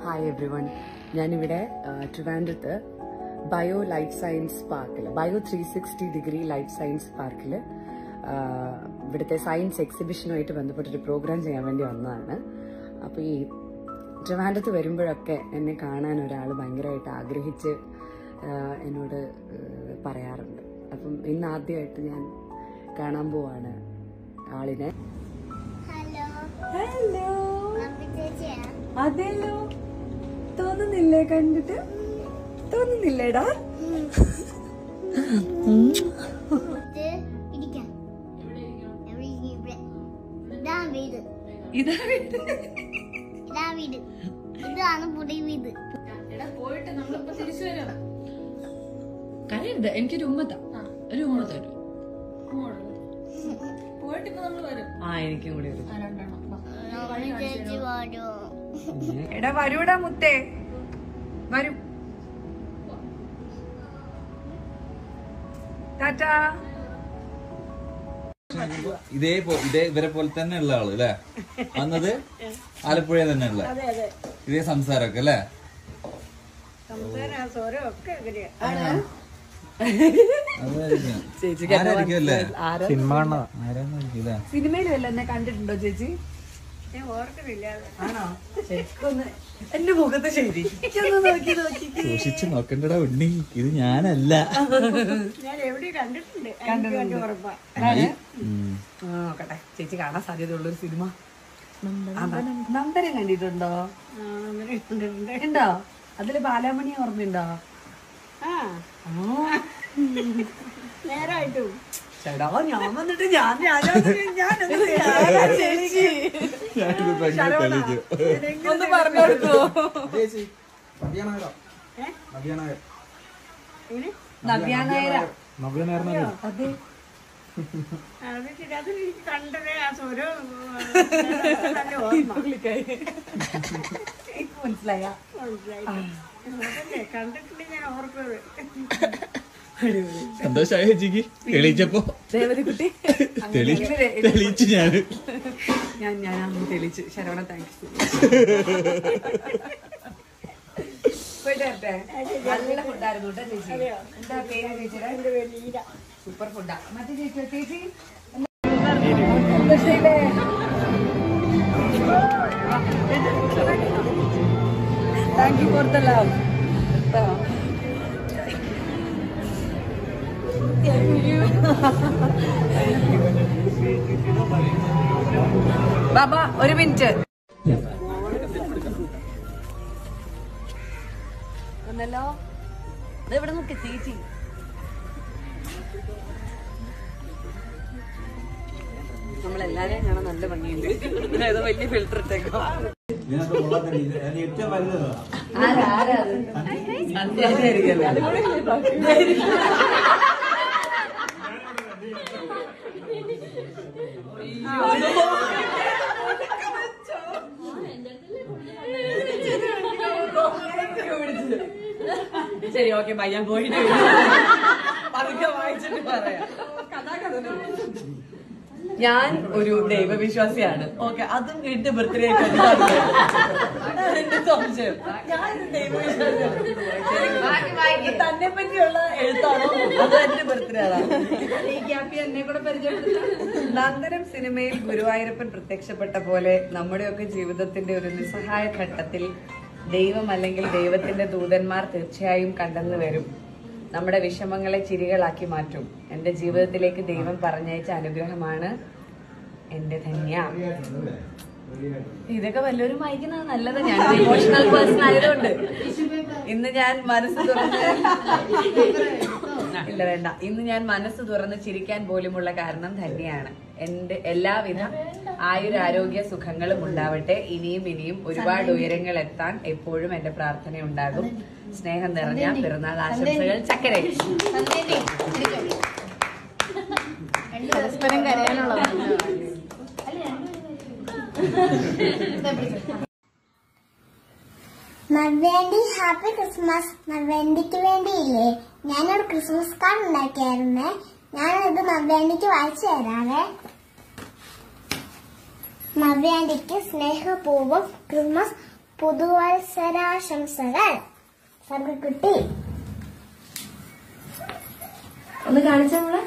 Hi everyone. ഞാനിവിടെ ട്രിവാൻഡ്രത്ത് bio life science പാർക്കിൽ, ബയോ 360 ഡിഗ്രി ലൈഫ് സയൻസ് പാർക്കിൽ ഇവിടുത്തെ സയൻസ് എക്സിബിഷനുമായിട്ട് ബന്ധപ്പെട്ടൊരു പ്രോഗ്രാം ചെയ്യാൻ വേണ്ടി വന്നതാണ്. അപ്പോൾ ഈ ട്രിവാൻഡ്രത്ത് വരുമ്പോഴൊക്കെ എന്നെ കാണാൻ ഒരാൾ ഭയങ്കരമായിട്ട് ആഗ്രഹിച്ച് എന്നോട് പറയാറുണ്ട്. അപ്പം ഇന്ന് ആദ്യമായിട്ട് ഞാൻ കാണാൻ പോവാണ് ആളിനെ. ഹലോ, അതെല്ലോ, തോന്നുന്നില്ലേ? കണ്ടിട്ട് തോന്നുന്നില്ലേടാ? ഇതാണ് പുതിയ വീട്. പോയിട്ട് നമ്മളിപ്പോ തിരിച്ചു വരാം. കരയരുത്, എനിക്കൊരു ഉമ്മത്ത ഒരു ഉമ്മ തരും. പോയിട്ട് ഇപ്പൊ നമ്മള് വരും. എനിക്കും കൂടി വരും. എടാ വരൂടാ മുത്തേ, വരൂ. ടാറ്റാ. ഇവരെ പോലെ തന്നെ ഉള്ള ആള് അല്ലേ? വന്നത് ആലപ്പുഴ തന്നെ ഉള്ള ഇതേ സംസാരമൊക്കെ അല്ലേ? സിനിമയിൽ വല്ല എന്നെ കണ്ടിട്ടുണ്ടോ ചേച്ചി? ആണോ? എന്റെ മുഖത്ത് ശരി സൂക്ഷിച്ചു നോക്കണ്ടടാ ഉണ്ണി, ഇത് ഞാനല്ല. നോക്കട്ടെ, ചേച്ചി കാണാൻ സാധ്യതയുള്ളൊരു സിനിമ നന്ദനം കണ്ടിട്ടുണ്ടോ? ഉണ്ടോ? അതില് ബാലാമണി ഓർമ്മയുണ്ടോ? നേരായിട്ടും ചേടാ, ഞാൻ വന്നിട്ട് ഒന്ന് പറഞ്ഞു കൊടുക്കോ? നവ്യാനായര. അതെ, കണ്ടതേ ആ സ്വരം മനസ്സിലായ? കണ്ടിട്ടുണ്ട് ഞാൻ ഓർക്കുന്നത്. സന്തോഷായ ചേച്ചിക്ക് തെളിയിച്ചപ്പോ? ദേവതിക്കുട്ടി തെളിയിച്ചു ഞാൻ അന്ന് തെളിയിച്ചു. ശരവണ, താങ്ക്സ്. പോയിട്ട് വരട്ടെ. നല്ല ഫുഡായിരുന്നു കേട്ടോ ചേച്ചി. എന്താ പേര് ചേച്ചിയുടെ? സൂപ്പർ ഫുഡാ. മറ്റേ ചേച്ചി ചേച്ചി thank you for the love. ബാബ ഒരു മിനിറ്റ് ഒന്നല്ലോ. ഇവിടെ നോക്കി ചേച്ചി. നമ്മളെല്ലാരെയും കാണാൻ നല്ല ഭംഗിയുണ്ട്. അതായത് വലിയ ഫിൽറ്റർ ഇട്ടേക്കോ. ശരി, ഓക്കെ, ഞാൻ പോയിട്ട് പതുക്കെ വായിച്ചിട്ട് പറയാം. ഞാൻ ഒരു ദൈവവിശ്വാസിയാണ്. ഓക്കെ, അതും കേട്ട് ബർത്ത്ഡേ എന്റെ സംശയം. ഞാനൊരു ദൈവവിശ്വാസിയാണ്. തന്നെ പറ്റിയുള്ള എഴുത്താണോ അത് എന്റെ ബർത്ത്ഡേ ആണോ? ഈ ഗ്യാപ്പി എന്നെ കൂടെ പരിചയപ്പെടുത്താം. നന്ദനം സിനിമയിൽ ഗുരുവായൂരപ്പൻ പ്രത്യക്ഷപ്പെട്ട പോലെ നമ്മുടെയൊക്കെ ജീവിതത്തിന്റെ ഒരു നിസ്സഹായ ഘട്ടത്തിൽ ദൈവം അല്ലെങ്കിൽ ദൈവത്തിന്റെ ദൂതന്മാർ തീർച്ചയായും കണ്ടെന്ന് വരും. നമ്മുടെ വിഷമങ്ങളെ ചിരികളാക്കി മാറ്റും. എന്റെ ജീവിതത്തിലേക്ക് ദൈവം പറഞ്ഞയച്ച അനുഗ്രഹമാണ് എന്റെ ധന്യ. ഇതൊക്കെ വല്ലവരും വായിക്കുന്നത് നല്ലത്. ഞാൻ ഇമോഷണൽ പേഴ്സൺ ആയതുകൊണ്ട് ഇന്ന് ഞാൻ മനസ്സ് തുറന്ന് ഇല്ല വേണ്ട ഇന്ന് ഞാൻ മനസ്സ് തുറന്ന് ചിരിക്കാൻ പോലുമുള്ള കാരണം ധന്യയാണ്. എന്റെ എല്ലാവിധ ആയുരാരോഗ്യ സുഖങ്ങളും ഉണ്ടാവട്ടെ. ഇനിയും ഒരുപാട് ഉയരങ്ങൾ എത്താൻ എപ്പോഴും എന്റെ പ്രാർത്ഥന ഉണ്ടാകും. സ്നേഹം നിറഞ്ഞ പിറന്നാൾ ആശംസകൾ. ചക്കര. പരസ്പരം കരയാനുള്ളതാണ്. നവ്യാൻഡി ഹാപ്പി ക്രിസ്മസ്. നവ്യാൻഡിക്ക് വേണ്ടിയില്ലേ ഞാനൊരു ക്രിസ്മസ് കാർഡ് ഉണ്ടാക്കിയായിരുന്നേ. ഞാനത് നവ്യാൻഡിക്ക് വായിച്ചു തരാവേ. നവ്യാൻഡിക്ക് സ്നേഹപൂർവ്വം ക്രിസ്മസ് പുതുവത്സരാശംസകൾ. സർഗക്കുട്ടി ഒന്ന് കാണിച്ച നമ്മളെ